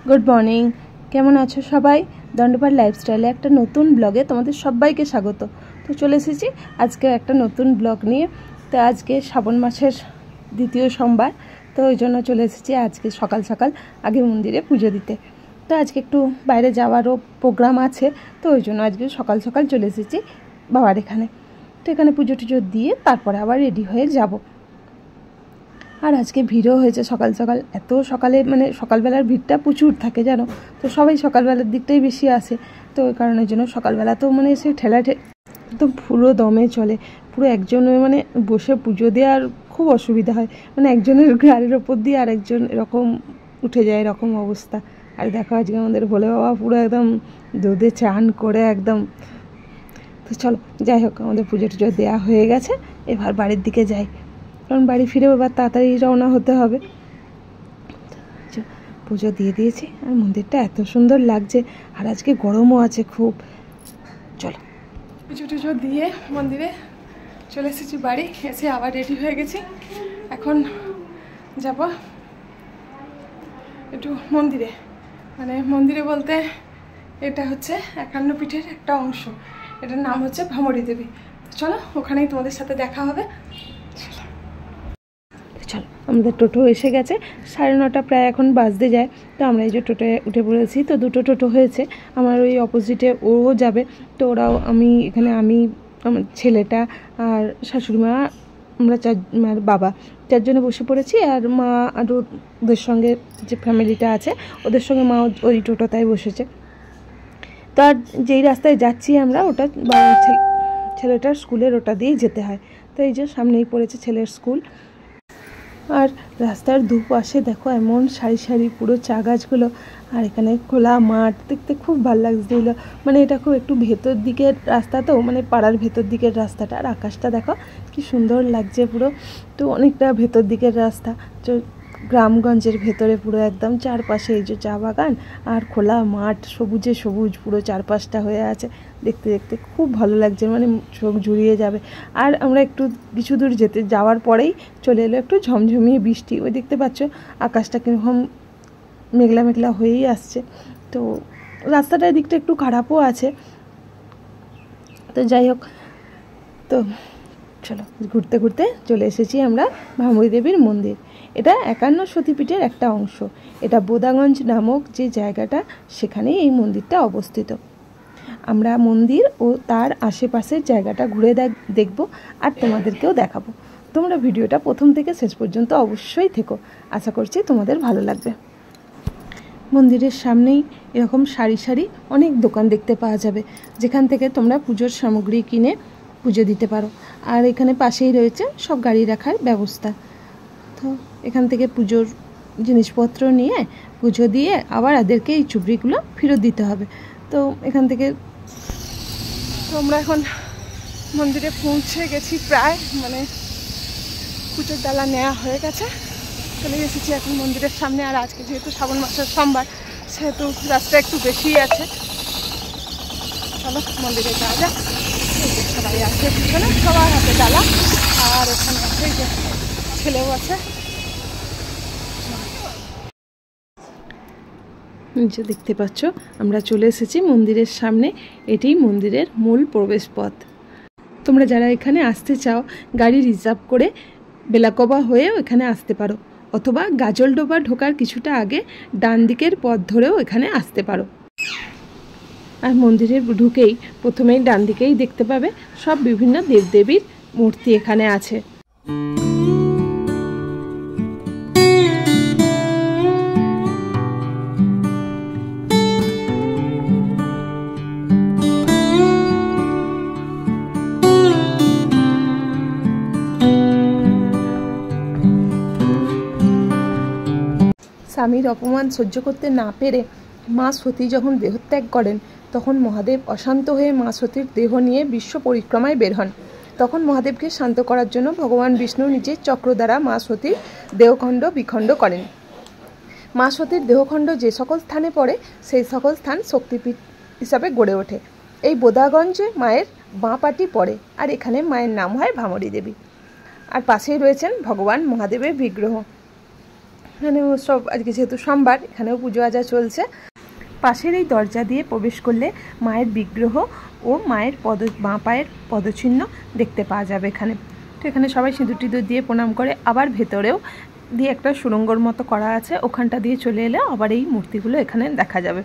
Good morning. কেমন আছো সবাই? দণ্ডপাড় লাইফস্টাইলে একটা নতুন ব্লগে তোমাদের সবাইকে স্বাগত। তো চলে এসেছি আজকে একটা নতুন ব্লগ নিয়ে। তো আজকে শ্রাবণ মাসের দ্বিতীয় সোমবার, তো ওই জন্য চলে এসেছি আজকে সকাল সকাল আগে মন্দিরে পুজো দিতে। তো আজকে একটু বাইরে যাওয়ারও প্রোগ্রাম আছে, তো ওই জন্য আজকে সকাল সকাল চলে এসেছি বাবার এখানে। তো এখানে পুজো টুজো দিয়ে তারপরে আবার রেডি হয়ে যাব। আর আজকে ভিড়ও হয়েছে সকাল সকাল, এত সকালে মানে সকালবেলার ভিড়টা প্রচুর থাকে জানো। তো সবাই সকালবেলার দিকটাই বেশি আসে, তো ওই কারণের জন্য সকালবেলা তো মানে সে ঠেলা একদম পুরো দমে চলে। পুরো একজন মানে বসে পুজো দেওয়ার খুব অসুবিধা হয়, মানে একজনের ঘাড়ের ওপর দিয়ে আর একজন এরকম উঠে যায়, এরকম অবস্থা। আর দেখো আজকে আমাদের ভোলে বাবা পুরো একদম দুধে চান করে একদম। তো চলো যাই হোক, আমাদের পুজো টুজো দেওয়া হয়ে গেছে, এবার বাড়ির দিকে যাই, কারণ বাড়ি ফিরে এবার তাড়াতাড়ি রওনা হতে হবে। পুজো দিয়ে দিয়েছি, আর মন্দিরটা এত সুন্দর লাগছে, আর আজকে গরমও আছে খুব। চলো পুজো টুজো দিয়ে মন্দিরে চলে এসেছি, বাড়ি এসে আবার রেডি হয়ে গেছি। এখন যাব একটু মন্দিরে, মানে মন্দিরে বলতে এটা হচ্ছে 51 পীঠের একটা অংশ, এটার নাম হচ্ছে ভামরী দেবী। চলো ওখানেই তোমাদের সাথে দেখা হবে। চলো, আমাদের টোটো এসে গেছে, 9:30 প্রায় এখন বাজতে যায়। তো আমরা এই যে টোটোয় উঠে পড়েছি, তো দুটো টোটো হয়েছে, আমার ওই অপোজিটে ও যাবে। তো ওরাও আমি এখানে আমার ছেলেটা আর শাশুড়ি মা, আমরা আমার বাবা 4 জনে বসে পড়েছি। আর মা আর ওদের সঙ্গে যে ফ্যামিলিটা আছে ওদের সঙ্গে মা ওই টোটোটাই বসেছে। তো আর যেই রাস্তায় যাচ্ছি আমরা, ওটা ছেলেটার স্কুলের ওটা দিয়েই যেতে হয়। তো এই যে সামনেই পড়েছে ছেলের স্কুল। আর রাস্তার দুপাশে দেখো এমন সারি সারি পুরো চা গাছগুলো, আর এখানে খোলা মাঠ, দেখতে খুব ভালো লাগছিল। মানে এটা খুব একটু ভেতর দিকের রাস্তা, তো মানে পাড়ার ভেতর দিকের রাস্তাটা। আর আকাশটা দেখো কি সুন্দর লাগছে পুরো, তো অনেকটা ভেতর দিকের রাস্তা, গ্রামগঞ্জের ভেতরে পুরো একদম চারপাশে এই যে চা বাগান আর খোলা মাঠ, সবুজে সবুজ পুরো চারপাশটা হয়ে আছে। দেখতে দেখতে খুব ভালো লাগছে, মানে চোখ জুড়িয়ে যাবে। আর আমরা একটু কিছু দূর যাওয়ার পরেই চলে এলো একটু ঝমঝমিয়ে বৃষ্টি। ওই দেখতে পাচ্ছ আকাশটা কীরকম মেঘলা মেঘলা হয়েই আসছে। তো রাস্তাটার দিকটা একটু খারাপও আছে। তো যাই হোক, তো চলো ঘুরতে ঘুরতে চলে এসেছি আমরা ভামরী দেবীর মন্দির। এটা 51 সতীপীঠের একটা অংশ। এটা বোদাগঞ্জ নামক যে জায়গাটা, সেখানেই এই মন্দিরটা অবস্থিত। আমরা মন্দির ও তার আশেপাশের জায়গাটা ঘুরে দেখব, আর তোমাদেরকেও দেখাবো। তোমরা ভিডিওটা প্রথম থেকে শেষ পর্যন্ত অবশ্যই থেকো, আশা করছি তোমাদের ভালো লাগবে। মন্দিরের সামনেই এরকম সারি সারি অনেক দোকান দেখতে পাওয়া যাবে, যেখান থেকে তোমরা পুজোর সামগ্রী কিনে পুজো দিতে পারো। আর এখানে পাশেই রয়েছে সব গাড়ি রাখার ব্যবস্থা। তো এখান থেকে পুজোর জিনিসপত্র নিয়ে পুজো দিয়ে আবার এদেরকে এই চুবড়িগুলো ফেরত দিতে হবে। তো এখান থেকে আমরা এখন মন্দিরে পৌঁছে গেছি প্রায়, মানে পুজোর ডালা নেওয়া হয়ে গেছে, চলে এসেছি এখন মন্দিরের সামনে। আর আজকে যেহেতু শ্রাবণ মাসের সোমবার, সেহেতু রাস্তা একটু বেশিই আছে। চলো মন্দিরে যাওয়া যাক। সবাই আছে পিছনে, সবার হাতে ডালা, আর এখানে আছে যে ছেলেও আছে। নিচে দেখতে পাচ্ছ আমরা চলে এসেছি মন্দিরের সামনে, এটি মন্দিরের মূল প্রবেশ পথ। তোমরা যারা এখানে আসতে চাও, গাড়ি রিজার্ভ করে বেলাকবা হয়েও এখানে আসতে পারো, অথবা গাজলডোবা ঢোকার কিছুটা আগে ডান দিকের পথ ধরেও এখানে আসতে পারো। আর মন্দিরে ঢুকেই প্রথমেই ডান দিকেই দেখতে পাবে সব বিভিন্ন দেবদেবীর মূর্তি এখানে আছে। স্বামীর অপমান সহ্য করতে না পেরে মা সতী যখন দেহত্যাগ করেন, তখন মহাদেব অশান্ত হয়ে মা সতীর দেহ নিয়ে বিশ্ব পরিক্রমায় বের হন। তখন মহাদেবকে শান্ত করার জন্য ভগবান বিষ্ণু নিজের চক্র দ্বারা মা সতীর দেহখণ্ড বিখণ্ড করেন। মা সতীর দেহখণ্ড যে সকল স্থানে পড়ে, সেই সকল স্থান শক্তিপীঠ হিসাবে গড়ে ওঠে। এই বোদাগঞ্জে মায়ের বাঁ পাটি পড়ে, আর এখানে মায়ের নাম হয় ভামরী দেবী। আর পাশেই রয়েছেন ভগবান মহাদেবের বিগ্রহ। এখানেও সব আজকে যেহেতু সোমবার এখানেও পুজো আজা চলছে। পাশের এই দরজা দিয়ে প্রবেশ করলে মায়ের বিগ্রহ ও মায়ের বাঁ পায়ের পদচিহ্ন দেখতে পাওয়া যাবে এখানে। তো এখানে সবাই সিঁদুর টিঁদুর দিয়ে প্রণাম করে, আবার ভেতরেও দিয়ে একটা সুড়ঙ্গর মতো করা আছে, ওখানটা দিয়ে চলে এলে আবার এই মূর্তিগুলো এখানে দেখা যাবে।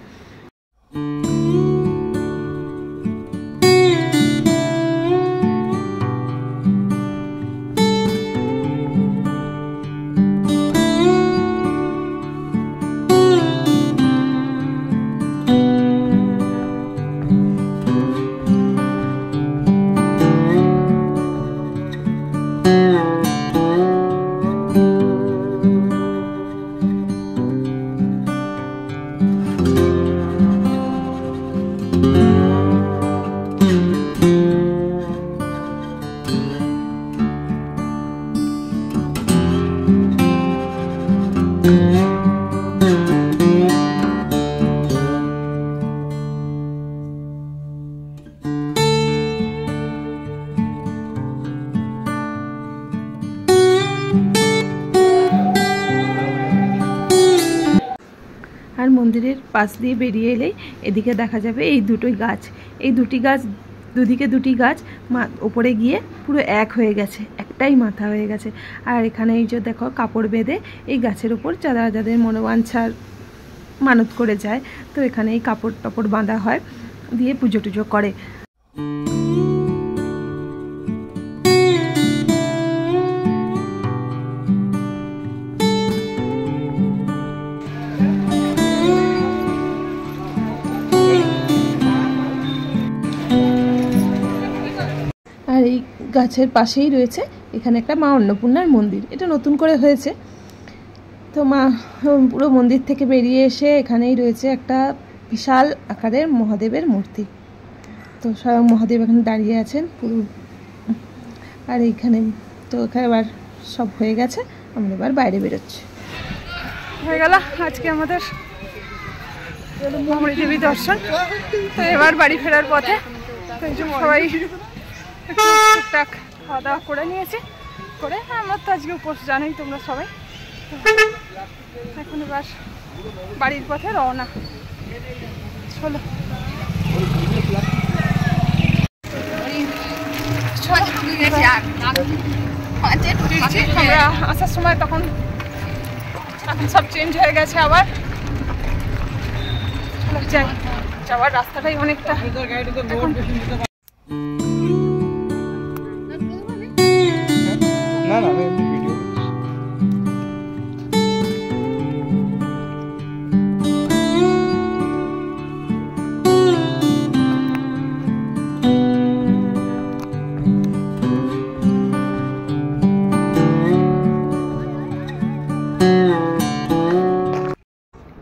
আর মন্দিরের পাশ দিয়ে বেরিয়ে এলেই এদিকে দেখা যাবে এই দুটোই গাছ, এই দুটি গাছ, দুদিকে দুটি গাছ ওপরে গিয়ে পুরো এক হয়ে গেছে, একটাই মাথা হয়ে গেছে। আর এখানে এই যে দেখো কাপড় বেঁধে এই গাছের উপর যারা যাদের মনোবাঞ্ছার মানত করে যায়, তো এখানে এই কাপড় টাপড় বাঁধা হয়, দিয়ে পুজো টুজো করে। আর এই গাছের পাশেই রয়েছে এখানে একটা মা অন্নপূর্ণার মন্দির, এটা নতুন করে হয়েছে। তো মা পুরো মন্দির থেকে বেরিয়ে এসে এখানেই রয়েছে একটা বিশাল আকারের মহাদেবের মূর্তি। তো স্বয়ং মহাদেব এখানে দাঁড়িয়ে আছেন পুরো। আর এইখানে তো এখানে এবার সব হয়ে গেছে, আমরা এবার বাইরে বেরোচ্ছি। হয়ে গেল আজকে আমাদের ভ্রমরী দেবী দর্শন। তো এবার বাড়ি ফেরার পথে সবাই টুকটাক খাওয়া দাওয়া করে নিয়েছি, করে আমার তো আজকে উপোস জানেই তোমরা সবাই। এখন এবার বাড়ির পথে রওনা। চলো আমরা আসার সময় তখন সব চেঞ্জ হয়ে গেছে, আবার যাই, যাওয়ার রাস্তাটাই অনেকটা।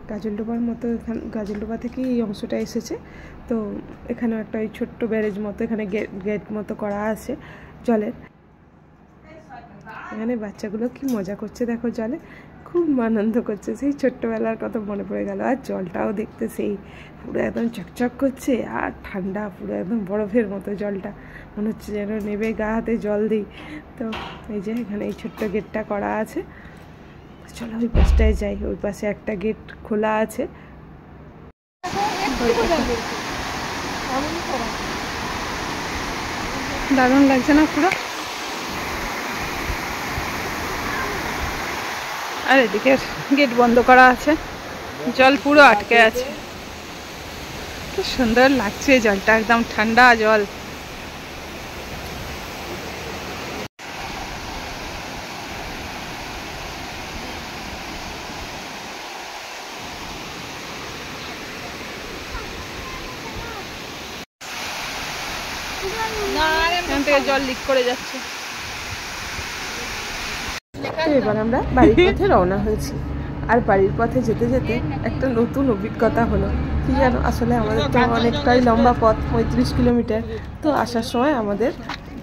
গাজলডোবার মতো, এখানে গাজলডোবা থেকে এই অংশটা এসেছে। তো এখানেও একটা ওই ছোট্ট ব্যারেজ মতো, এখানে গেট মতো করা আছে জলের। এখানে বাচ্চাগুলো কি মজা করছে দেখো, জলে খুব আনন্দ করছে, সেই ছোট্টবেলার কথা মনে পড়ে গেল। আর জলটাও দেখতে সেই পুরো একদম চকচক করছে আর ঠান্ডা, পুরো একদম বরফের মতো জলটা, মনে হচ্ছে যেন নেবে গা হাতে জল দিই। তো এই যে এখানে এই ছোট্ট গেটটা করা আছে, চলো ওই পাশটায় যাই। ওই পাশে একটা গেট খোলা আছে। দারুণ লাগছে না পুরো? আর এদিকে গেট বন্ধ করা আছে, জল পুরো আটকে আছে। কি সুন্দর লাগছে জলটা, একদম ঠান্ডা জল। এখান থেকে জল লিক করে যাচ্ছে। এবার আমরা বাড়ির পথে রওনা হয়েছি। আর বাড়ির পথে যেতে যেতে একটা নতুন অভিজ্ঞতা হলো। কি জানো, আসলে আমাদের তো অনেকটাই লম্বা পথ, 35 কিলোমিটার। তো আসার সময় আমাদের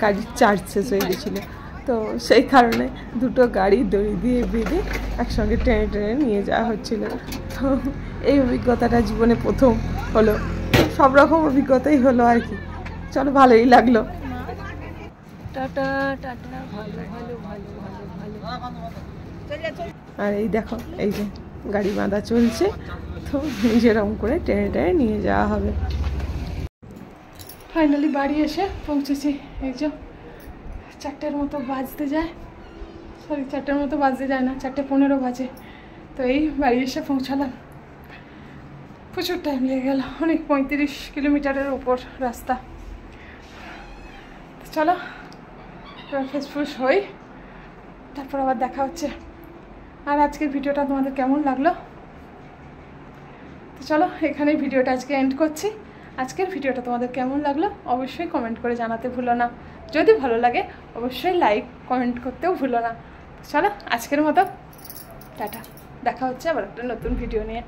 গাড়ির চার্জ শেষ হয়ে গেছিলো। তো সেই কারণে দুটো গাড়ি দড়ি দিয়ে বেঁধে একসঙ্গে টেনে টেনে নিয়ে যাওয়া হচ্ছিলো। তো এই অভিজ্ঞতাটা জীবনে প্রথম হলো। সব রকম অভিজ্ঞতাই হলো আর কি। চলো, ভালোই লাগলো। টাটা টাটা, ভালো ভালো ভালো ভালো ভালো। আর এই দেখো এই যে গাড়ি বাঁধা চলছে, তো যেরকম করে টেনে টেনে নিয়ে যাওয়া হবে। ফাইনালি বাড়ি এসে পৌঁছেছি। এই যে 4টের মতো বাজতে যায়, সরি 4টের মতো বাজতে যায় না, 4:15 বাজে। তো এই বাড়ি এসে পৌঁছালাম। প্রচুর টাইম লেগে গেল, অনেক 35 কিলোমিটারের উপর রাস্তা। চলো এবার ফ্রেশ হই, তারপর আবার দেখা হচ্ছে। আর আজকের ভিডিওটা তোমাদের কেমন লাগলো? তো চলো এখানেই ভিডিওটা আজকে এন্ড করছি। আজকের ভিডিওটা তোমাদের কেমন লাগলো অবশ্যই কমেন্ট করে জানাতে ভুলো না। যদি ভালো লাগে অবশ্যই লাইক কমেন্ট করতেও ভুলো না। চলো আজকের মতো টাটা, দেখা হচ্ছে আবার একটা নতুন ভিডিও নিয়ে।